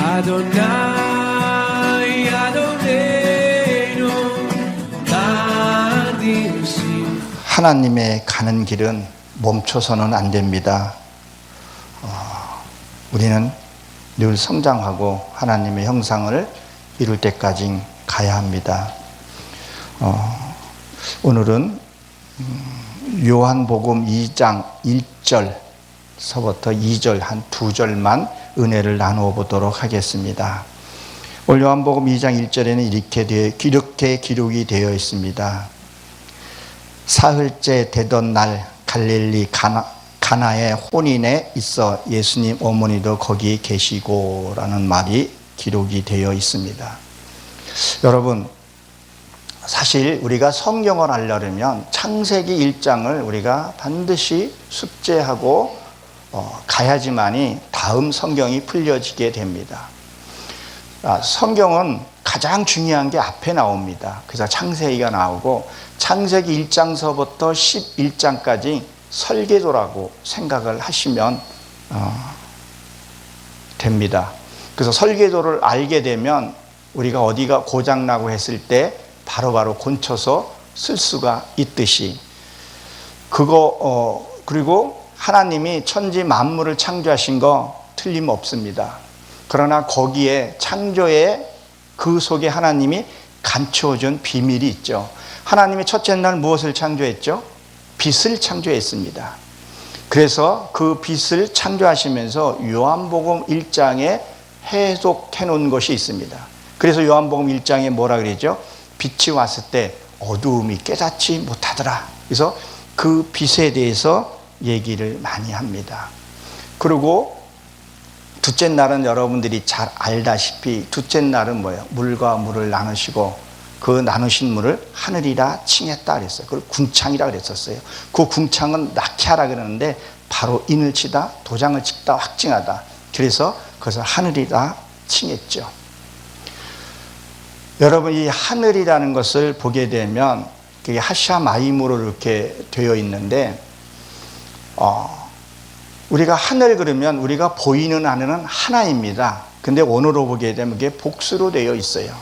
Adonai, Adonai, 하나님의 가는 길은 멈춰서는 안 됩니다. 우리는 늘 성장하고 하나님의 형상을 이룰 때까지 가야 합니다. 오늘은 요한복음 2장 1절서부터 2절 한 2절만 은혜를 나누어 보도록 하겠습니다. 오늘 요한복음 2장 1절에는 이렇게 기록이 되어 있습니다. 사흘째 되던 날 갈릴리 가나의 혼인에 있어 예수님 어머니도 거기 계시고 라는 말이 기록이 되어 있습니다. 여러분, 사실 우리가 성경을 알려면 창세기 1장을 우리가 반드시 숙제하고 가야지만이 다음 성경이 풀려지게 됩니다. 성경은 가장 중요한 게 앞에 나옵니다. 그래서 창세기가 나오고 창세기 1장서부터 11장까지 설계도라고 생각을 하시면 됩니다. 그래서 설계도를 알게 되면 우리가 어디가 고장나고 했을 때 바로바로 곤쳐서 쓸 수가 있듯이 그리고 하나님이 천지 만물을 창조하신 거 틀림없습니다. 그러나 거기에 창조의 그 속에 하나님이 감추어준 비밀이 있죠. 하나님이 첫째 날 무엇을 창조했죠? 빛을 창조했습니다. 그래서 그 빛을 창조하시면서 요한복음 1장에 해석해 놓은 것이 있습니다. 그래서 요한복음 1장에 뭐라 그러죠? 빛이 왔을 때 어두움이 깨닫지 못하더라. 그래서 그 빛에 대해서 얘기를 많이 합니다. 그리고 둘째 날은 여러분들이 잘 알다시피 둘째 날은 뭐예요? 물과 물을 나누시고 그 나누신 물을 하늘이라 칭했다 그랬어요. 그걸 궁창이라 그랬었어요. 그 궁창은 낙해하라 그러는데 바로 인을 치다, 도장을 찍다, 확증하다. 그래서 그것을 하늘이라 칭했죠. 여러분, 이 하늘이라는 것을 보게 되면 그게 하샤마임으로 이렇게 되어 있는데 우리가 하늘 그러면 우리가 보이는 하늘은 하나입니다. 근데 원어로 보게 되면 그게 복수로 되어 있어요.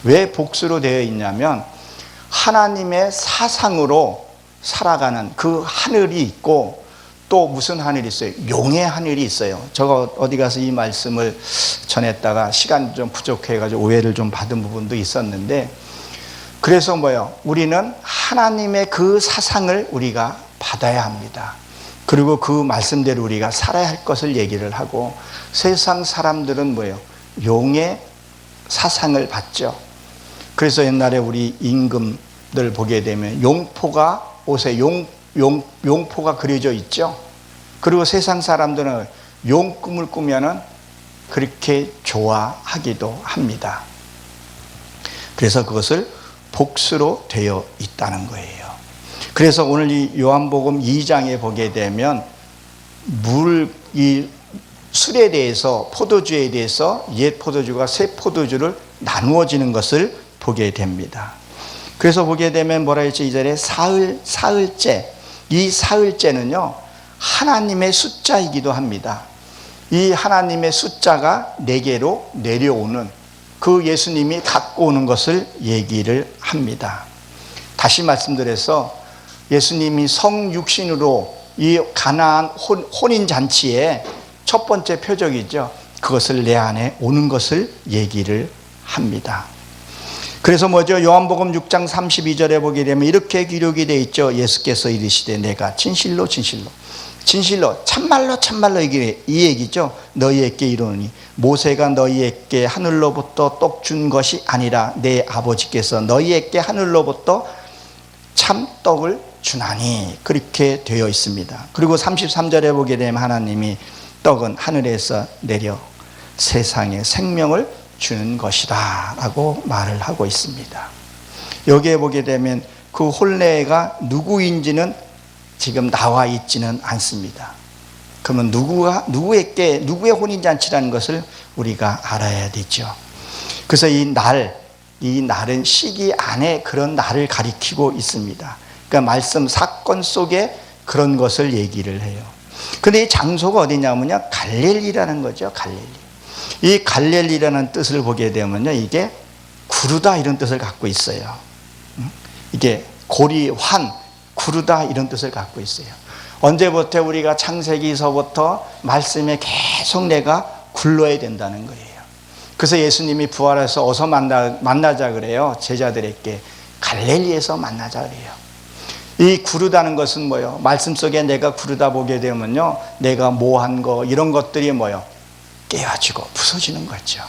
왜 복수로 되어 있냐면 하나님의 사상으로 살아가는 그 하늘이 있고 또 무슨 하늘이 있어요? 용의 하늘이 있어요. 제가 어디 가서 이 말씀을 전했다가 시간이 좀 부족해가지고 오해를 좀 받은 부분도 있었는데 그래서 뭐예요? 우리는 하나님의 그 사상을 우리가 받아야 합니다. 그리고 그 말씀대로 우리가 살아야 할 것을 얘기를 하고 세상 사람들은 뭐예요? 용의 사상을 받죠. 그래서 옛날에 우리 임금들 보게 되면 용포가 옷에 용포가 그려져 있죠. 그리고 세상 사람들은 용꿈을 꾸면은 그렇게 좋아하기도 합니다. 그래서 그것을 복수로 되어 있다는 거예요. 그래서 오늘 이 요한복음 2장에 보게 되면 이 술에 대해서 포도주에 대해서 옛 포도주가 새 포도주를 나누어지는 것을 보게 됩니다. 그래서 보게 되면 뭐라 했죠? 이 절에 사흘째. 이 사흘째는요 하나님의 숫자이기도 합니다. 이 하나님의 숫자가 내게로 내려오는 그 예수님이 갖고 오는 것을 얘기를 합니다. 다시 말씀드려서 예수님이 성육신으로 이 가나안 혼인잔치의 첫 번째 표적이죠. 그것을 내 안에 오는 것을 얘기를 합니다. 그래서 뭐죠? 요한복음 6장 32절에 보게 되면 이렇게 기록이 되어 있죠. 예수께서 이르시되 내가 진실로 참말로 이 얘기죠. 너희에게 이르노니 모세가 너희에게 하늘로부터 떡 준 것이 아니라 내 아버지께서 너희에게 하늘로부터 참 떡을 주나니 그렇게 되어 있습니다. 그리고 33절에 보게 되면 하나님이 떡은 하늘에서 내려 세상에 생명을 주는 것이다 라고 말을 하고 있습니다. 여기에 보게 되면 그 혼례가 누구인지는 지금 나와 있지는 않습니다. 그러면 누구의 혼인잔치라는 것을 우리가 알아야 되죠. 그래서 이 날은 시기 안에 그런 날을 가리키고 있습니다. 그러니까 말씀 사건 속에 그런 것을 얘기를 해요. 근데 이 장소가 어디냐면요 갈릴리라는 거죠. 갈릴리. 이 갈릴리라는 뜻을 보게 되면요, 이게 구르다 이런 뜻을 갖고 있어요. 이게 고리, 환, 구르다 이런 뜻을 갖고 있어요. 언제부터 우리가 창세기서부터 말씀에 계속 내가 굴러야 된다는 거예요. 그래서 예수님이 부활해서 어서 만나자 그래요. 제자들에게 갈릴리에서 만나자 그래요. 이 구르다는 것은 뭐예요? 말씀 속에 내가 구르다 보게 되면요, 내가 모한 거 이런 것들이 뭐예요? 깨어지고 부서지는 거죠.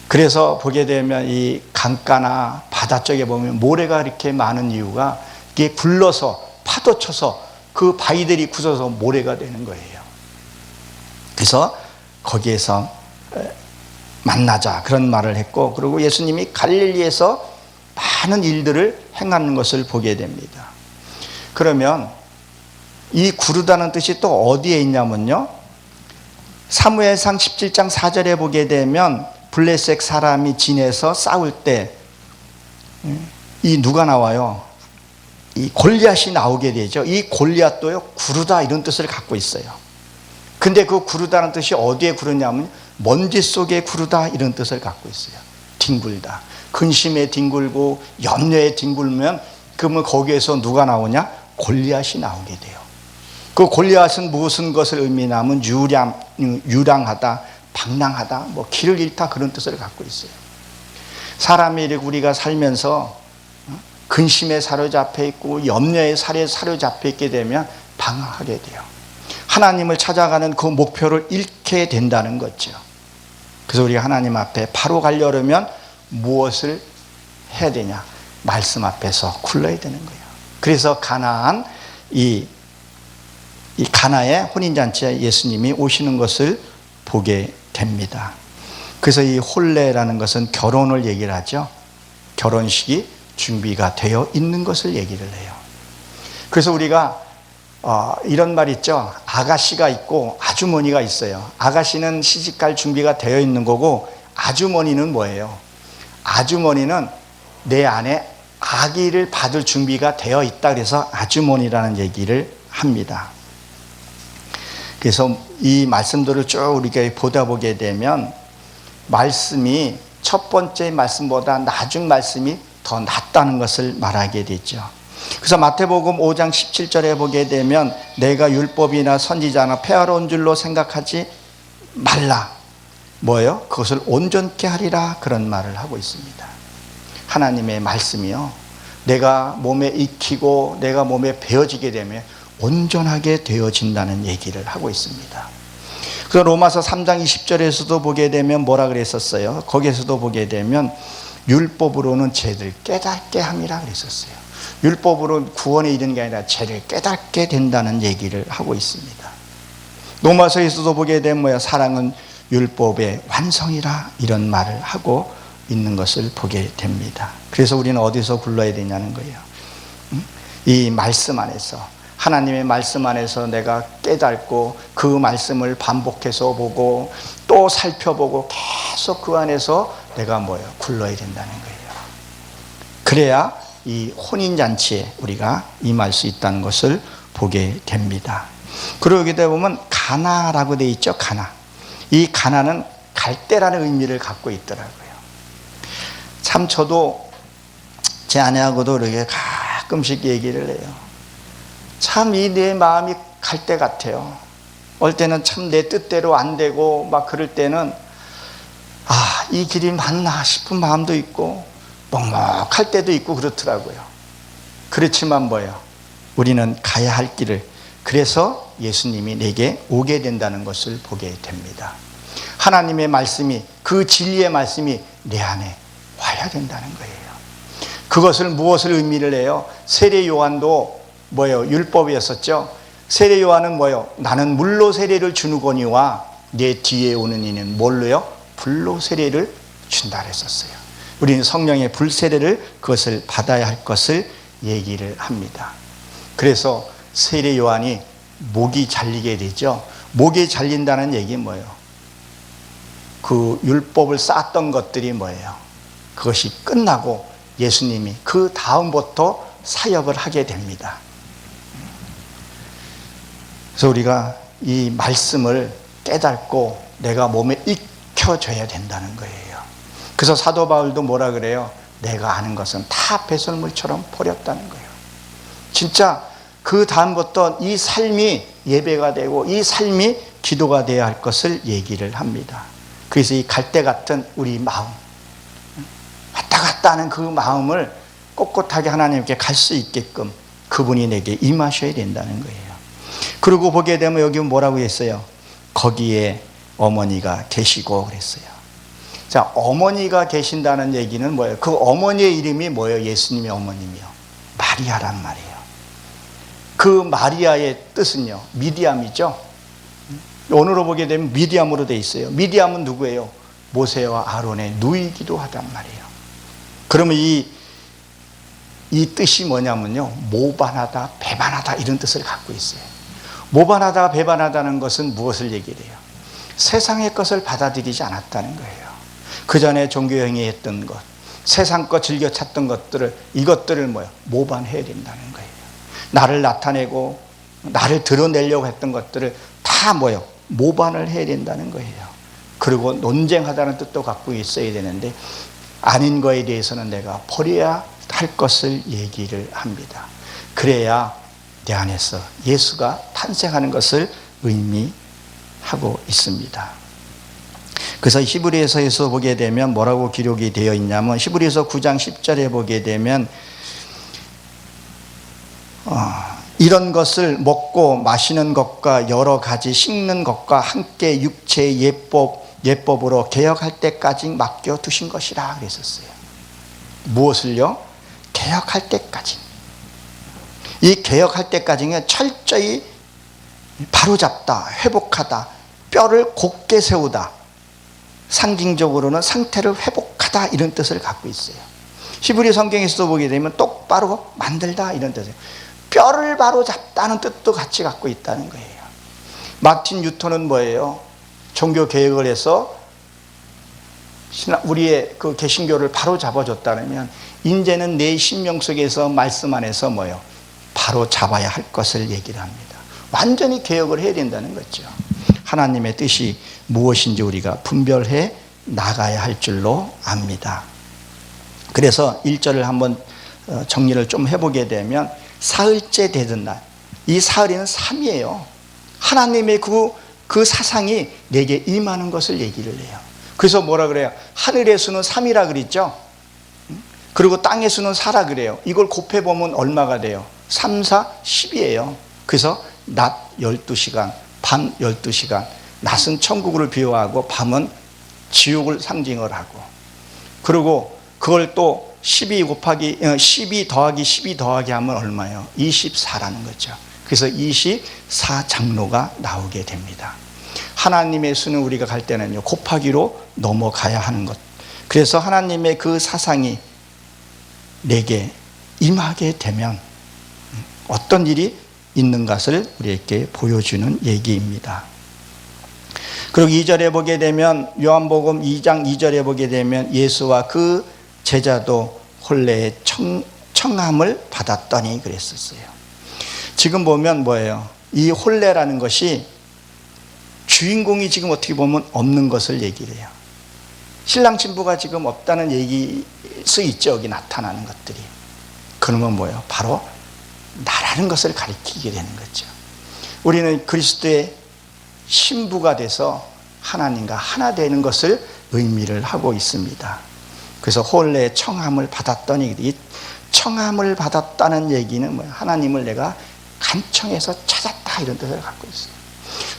그래서 보게 되면 이 강가나 바다 쪽에 보면 모래가 이렇게 많은 이유가 이게 굴러서 파도 쳐서 그 바위들이 굳어서 모래가 되는 거예요. 그래서 거기에서 만나자 그런 말을 했고, 그리고 예수님이 갈릴리에서 많은 일들을 행하는 것을 보게 됩니다. 그러면 이 구르다는 뜻이 또 어디에 있냐면요, 사무엘상 17장 4절에 보게 되면 블레셋 사람이 진에서 싸울 때 이 누가 나와요? 이 골리앗이 나오게 되죠. 이 골리앗도요, 구르다 이런 뜻을 갖고 있어요. 근데 그 구르다는 뜻이 어디에 구르냐면 먼지 속에 구르다 이런 뜻을 갖고 있어요. 뒹굴다. 근심에 뒹굴고 염려에 뒹굴면 그러면 거기에서 누가 나오냐? 골리앗이 나오게 돼요. 그 골리앗은 무슨 것을 의미하면 유랑하다, 방랑하다, 뭐 길을 잃다 그런 뜻을 갖고 있어요. 사람이 우리가 살면서 근심에 사로잡혀 있고 염려에 사로잡혀 있게 되면 방황하게 돼요. 하나님을 찾아가는 그 목표를 잃게 된다는 거죠. 그래서 우리가 하나님 앞에 바로 가려면 무엇을 해야 되냐? 말씀 앞에서 굴러야 되는 거예요. 그래서 가나안 이 가나의 혼인잔치에 예수님이 오시는 것을 보게 됩니다. 그래서 이 혼례라는 것은 결혼을 얘기를 하죠. 결혼식이 준비가 되어 있는 것을 얘기를 해요. 그래서 우리가 이런 말 있죠. 아가씨가 있고 아주머니가 있어요. 아가씨는 시집갈 준비가 되어 있는 거고, 아주머니는 뭐예요? 아주머니는 내 안에 아기를 받을 준비가 되어 있다. 그래서 아주머니라는 얘기를 합니다. 그래서 이 말씀들을 쭉 우리가 보다 보게 되면 말씀이 첫 번째 말씀보다 나중 말씀이 더 낫다는 것을 말하게 되죠. 그래서 마태복음 5장 17절에 보게 되면 내가 율법이나 선지자나 폐하러운 줄로 생각하지 말라. 뭐예요? 그것을 온전케 하리라, 그런 말을 하고 있습니다. 하나님의 말씀이요, 내가 몸에 익히고 내가 몸에 배어지게 되면 온전하게 되어진다는 얘기를 하고 있습니다. 그래서 로마서 3장 20절에서도 보게 되면 뭐라 그랬었어요? 거기에서도 보게 되면 율법으로는 죄를 깨닫게 함이라 그랬었어요. 율법으로 구원에 이르는 게 아니라 죄를 깨닫게 된다는 얘기를 하고 있습니다. 로마서에서도 보게 되면 뭐야? 사랑은 율법의 완성이라, 이런 말을 하고 있는 것을 보게 됩니다. 그래서 우리는 어디서 굴러야 되냐는 거예요. 이 말씀 안에서, 하나님의 말씀 안에서 내가 깨닫고 그 말씀을 반복해서 보고 또 살펴보고 계속 그 안에서 내가 뭐예요? 굴러야 된다는 거예요. 그래야 이 혼인잔치에 우리가 임할 수 있다는 것을 보게 됩니다. 그러게 되면 가나라고 되어 있죠. 가나. 이 가나는 갈대라는 의미를 갖고 있더라고요. 참 저도 제 아내하고도 이렇게 가끔씩 얘기를 해요. 참 이 내 마음이 갈대 같아요. 어떨 때는 참 내 뜻대로 안 되고 막 그럴 때는 이 길이 맞나 싶은 마음도 있고 먹먹할 때도 있고 그렇더라고요. 그렇지만 뭐예요? 우리는 가야 할 길을, 그래서 예수님이 내게 오게 된다는 것을 보게 됩니다. 하나님의 말씀이, 그 진리의 말씀이 내 안에 와야 된다는 거예요. 그것을 무엇을 의미를 해요? 세례 요한도 뭐예요? 율법이었었죠. 세례 요한은 뭐예요? 나는 물로 세례를 주누거니와 내 뒤에 오는 이는 뭘로요? 불로 세례를 준다 그랬었어요. 우리는 성령의 불 세례를, 그것을 받아야 할 것을 얘기를 합니다. 그래서 세례 요한이 목이 잘리게 되죠. 목이 잘린다는 얘기는 뭐예요? 그 율법을 쌓았던 것들이 뭐예요? 그것이 끝나고 예수님이 그 다음부터 사역을 하게 됩니다. 그래서 우리가 이 말씀을 깨닫고 내가 몸에 밝혀져야 된다는 거예요. 그래서 사도 바울도 뭐라 그래요? 내가 아는 것은 다 배설물처럼 버렸다는 거예요. 진짜 그 다음부터 이 삶이 예배가 되고 이 삶이 기도가 되어야 할 것을 얘기를 합니다. 그래서 이 갈대 같은 우리 마음, 왔다 갔다 하는 그 마음을 꼿꼿하게 하나님께 갈 수 있게끔 그분이 내게 임하셔야 된다는 거예요. 그리고 보게 되면 여기 뭐라고 했어요? 거기에 어머니가 계시고 그랬어요. 자, 어머니가 계신다는 얘기는 뭐예요? 그 어머니의 이름이 뭐예요? 예수님의 어머님이요. 마리아란 말이에요. 그 마리아의 뜻은요, 미디암이죠. 오늘로 보게 되면 미디암으로 되어 있어요. 미디암은 누구예요? 모세와 아론의 누이기도 하단 말이에요. 그러면 이 뜻이 뭐냐면요, 모반하다, 배반하다 이런 뜻을 갖고 있어요. 모반하다, 배반하다는 것은 무엇을 얘기해요? 세상의 것을 받아들이지 않았다는 거예요. 그 전에 종교행위 했던 것, 세상 것 즐겨 찾던 것들을, 이것들을 뭐예요? 모반해야 된다는 거예요. 나를 나타내고 나를 드러내려고 했던 것들을 다 뭐예요? 모반을 해야 된다는 거예요. 그리고 논쟁하다는 뜻도 갖고 있어야 되는데 아닌 거에 대해서는 내가 버려야 할 것을 얘기를 합니다. 그래야 내 안에서 예수가 탄생하는 것을 의미하고 있습니다. 그래서 히브리서에서 보게 되면 뭐라고 기록이 되어 있냐면 히브리서 9장 10절에 보게 되면 이런 것을 먹고 마시는 것과 여러 가지 식는 것과 함께 육체의 예법으로 개혁할 때까지 맡겨두신 것이라 그랬었어요. 무엇을요? 개혁할 때까지. 이 개혁할 때까지는 철저히 바로잡다, 회복하다, 뼈를 곧게 세우다, 상징적으로는 상태를 회복하다 이런 뜻을 갖고 있어요. 히브리 성경에서도 보게 되면 똑바로 만들다 이런 뜻이에요. 뼈를 바로잡다는 뜻도 같이 갖고 있다는 거예요. 마틴 뉴턴은 뭐예요? 종교 개혁을 해서 우리의 그 개신교를 바로 잡아줬다면 이제는 내 심령 속에서 말씀 안에서 뭐예요? 바로 잡아야 할 것을 얘기를 합니다. 완전히 개혁을 해야 된다는 거죠. 하나님의 뜻이 무엇인지 우리가 분별해 나가야 할 줄로 압니다. 그래서 1절을 한번 정리를 좀 해보게 되면 사흘째 되던 날, 이 사흘에는 3이에요. 하나님의 그 사상이 내게 임하는 것을 얘기를 해요. 그래서 뭐라 그래요? 하늘의 수는 3이라 그랬죠. 그리고 땅의 수는 4라 그래요. 이걸 곱해보면 얼마가 돼요? 3, 4, 10이에요. 그래서 낮 12시간, 밤 12시간. 낮은 천국을 비유하고 밤은 지옥을 상징을 하고, 그리고 그걸 또 12 더하기 12 더하기 하면 얼마예요? 24라는 거죠. 그래서 24장로가 나오게 됩니다. 하나님의 수는 우리가 갈 때는요, 곱하기로 넘어가야 하는 것. 그래서 하나님의 그 사상이 내게 임하게 되면 어떤 일이 있는 것을 우리에게 보여주는 얘기입니다. 그리고 2절에 보게 되면 요한복음 2장 2절에 보게 되면 예수와 그 제자도 혼례의 청함을 받았더니 그랬었어요. 지금 보면 뭐예요? 이 혼례라는 것이 주인공이 지금 어떻게 보면 없는 것을 얘기를 해요. 신랑 신부가 지금 없다는 얘기일 수 있죠. 여기 나타나는 것들이. 그러면 뭐예요? 바로 나라는 것을 가리키게 되는 거죠. 우리는 그리스도의 신부가 돼서 하나님과 하나 되는 것을 의미를 하고 있습니다. 그래서 혼례의 청함을 받았더니, 이 청함을 받았다는 얘기는 뭐예요? 하나님을 내가 간청해서 찾았다 이런 뜻을 갖고 있어요.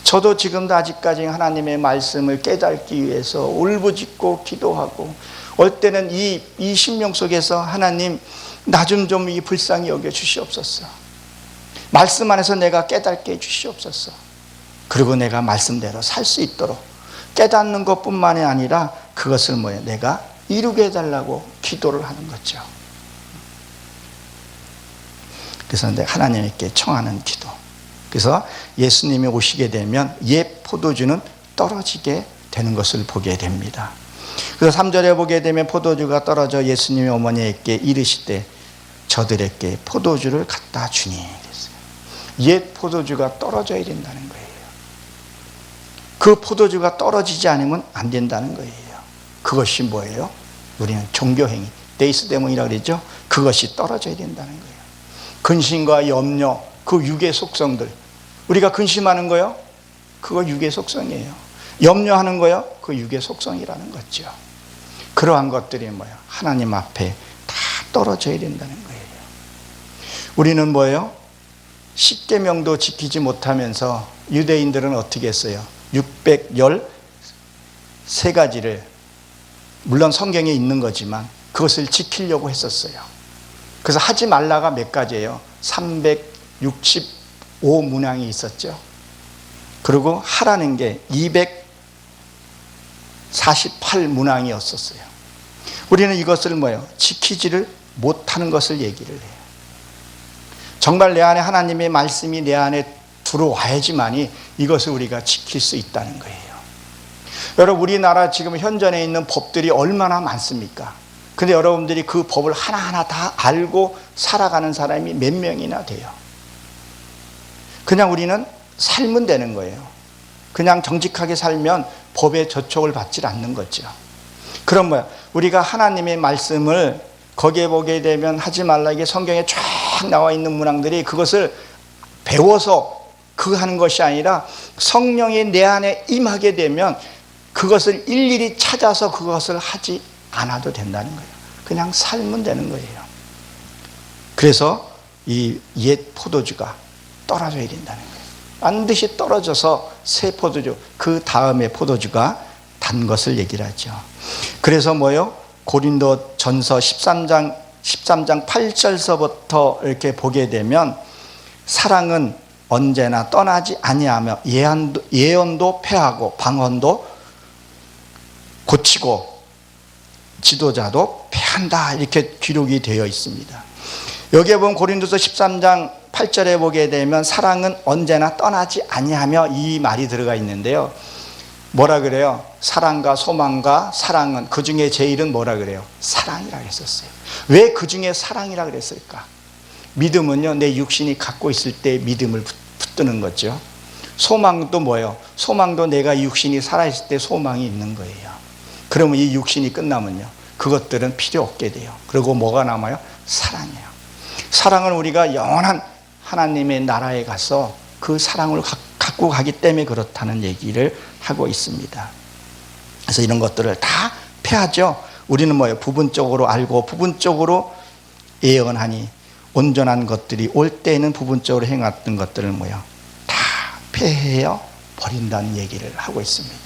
저도 지금도 아직까지 하나님의 말씀을 깨닫기 위해서 울부짖고 기도하고, 올 때는 이 심령 속에서 하나님 나 좀 이 불쌍히 여겨 주시옵소서. 말씀 안에서 내가 깨닫게 해 주시옵소서. 그리고 내가 말씀대로 살 수 있도록 깨닫는 것뿐만이 아니라 그것을 뭐예요? 내가 이루게 해달라고 기도를 하는 거죠. 그래서 내가 하나님께 청하는 기도. 그래서 예수님이 오시게 되면 옛 포도주는 떨어지게 되는 것을 보게 됩니다. 그래서 3절에 보게 되면 포도주가 떨어져 예수님의 어머니에게 이르시되 저들에게 포도주를 갖다 주니. 옛 포도주가 떨어져야 된다는 거예요. 그 포도주가 떨어지지 않으면 안 된다는 거예요. 그것이 뭐예요? 우리는 종교행위, 데이스데몬이라고 그러죠. 그것이 떨어져야 된다는 거예요. 근심과 염려, 그 육의 속성들. 우리가 근심하는 거요? 그거 육의 속성이에요. 염려하는 거요? 그 육의 속성이라는 거죠. 그러한 것들이 뭐예요? 하나님 앞에 다 떨어져야 된다는 거예요. 우리는 뭐예요? 십계명도 지키지 못하면서 유대인들은 어떻게 했어요? 613가지를 물론 성경에 있는 거지만 그것을 지키려고 했었어요. 그래서 하지 말라가 몇 가지예요? 365문항이 있었죠. 그리고 하라는 게 248문항이었었어요. 우리는 이것을 뭐예요? 지키지를 못하는 것을 얘기를 해요. 정말 내 안에 하나님의 말씀이 내 안에 들어와야지만이 이것을 우리가 지킬 수 있다는 거예요. 여러분, 우리나라 지금 현존에 있는 법들이 얼마나 많습니까? 근데 여러분들이 그 법을 하나하나 다 알고 살아가는 사람이 몇 명이나 돼요. 그냥 우리는 살면 되는 거예요. 그냥 정직하게 살면 법에 저촉을 받지 않는 거죠. 그럼 뭐야? 우리가 하나님의 말씀을 거기에 보게 되면 하지 말라, 이게 성경에 쫙 나와 있는 문항들이 그것을 배워서 그 하는 것이 아니라 성령이 내 안에 임하게 되면 그것을 일일이 찾아서 그것을 하지 않아도 된다는 거예요. 그냥 살면 되는 거예요. 그래서 이 옛 포도주가 떨어져야 된다는 거예요. 반드시 떨어져서 새 포도주, 그 다음에 포도주가 단 것을 얘기를 하죠. 그래서 뭐요? 고린도 전서 13장 8절서부터 이렇게 보게 되면 사랑은 언제나 떠나지 아니하며 예언도 폐하고 방언도 고치고 지도자도 폐한다, 이렇게 기록이 되어 있습니다. 여기에 보면 고린도서 13장 8절에 보게 되면 사랑은 언제나 떠나지 아니하며 이 말이 들어가 있는데요. 뭐라 그래요? 사랑과 소망과 사랑은, 그 중에 제일은 뭐라 그래요? 사랑이라고 했었어요. 왜 그 중에 사랑이라고 그랬을까? 믿음은요, 내 육신이 갖고 있을 때 믿음을 붙드는 거죠. 소망도 뭐예요? 소망도 내가 육신이 살아있을 때 소망이 있는 거예요. 그러면 이 육신이 끝나면요, 그것들은 필요 없게 돼요. 그리고 뭐가 남아요? 사랑이에요. 사랑은 우리가 영원한 하나님의 나라에 가서 그 사랑을 갖고 가기 때문에 그렇다는 얘기를 하고 있습니다. 그래서 이런 것들을 다 폐하죠. 우리는 뭐예요? 부분적으로 알고 부분적으로 예언하니 온전한 것들이 올 때에는 부분적으로 행했던 것들을 뭐예요? 다 폐해요 버린다는 얘기를 하고 있습니다.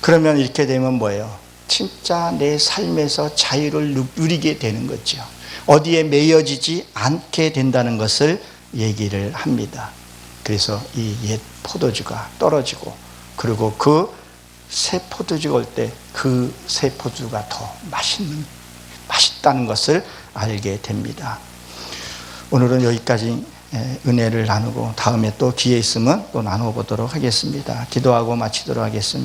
그러면 이렇게 되면 뭐예요? 진짜 내 삶에서 자유를 누리게 되는 거죠. 어디에 매여지지 않게 된다는 것을 얘기를 합니다. 그래서 이 옛 포도주가 떨어지고, 그리고 그 새 포도주가 올 때 그 새 포도주가 더 맛있다는 것을 알게 됩니다. 오늘은 여기까지 은혜를 나누고 다음에 또 기회 있으면 또 나눠보도록 하겠습니다. 기도하고 마치도록 하겠습니다.